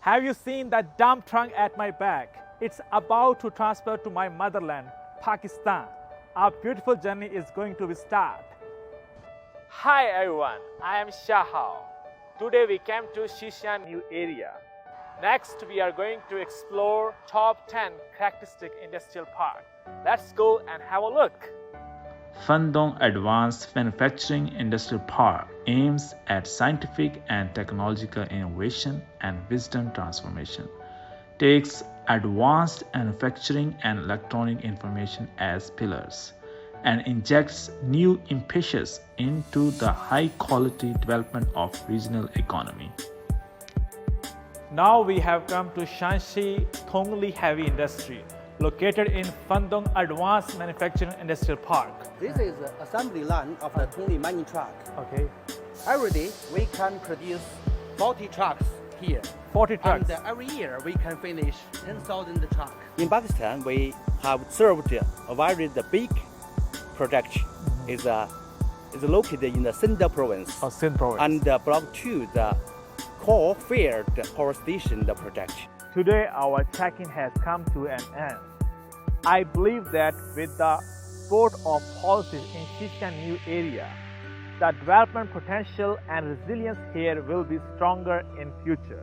Have you seen that dump trunk at my back? It's about to transfer to my motherland, Pakistan. Our beautiful journey is going to start. Hi everyone, I am Shahao. Today we came to Xixian New Area. Next we are going to explore top 10 characteristic industrial park. Let's go and have a look. Fengdong Advanced Manufacturing Industrial Park aims at scientific and technological innovation and wisdom transformation, takes advanced manufacturing and electronic information as pillars, and injects new impetus into the high-quality development of regional economy. Now we have come to Shanxi Tongli Heavy Industry, located in Fengdong Advanced Manufacturing Industrial Park. This is the assembly line of the Tongli mining truck. Okay, Every day we can produce 40 trucks here. 40 trucks. And every year we can finish 10,000 trucks. In Pakistan, we have served a very big project. Is located in the Sindh province. Oh, Sindh province. And belong to the coal-fired power station project. Today our check-in has come to an end. I believe that with the support of policies in Xixian New Area, the development potential and resilience here will be stronger in future.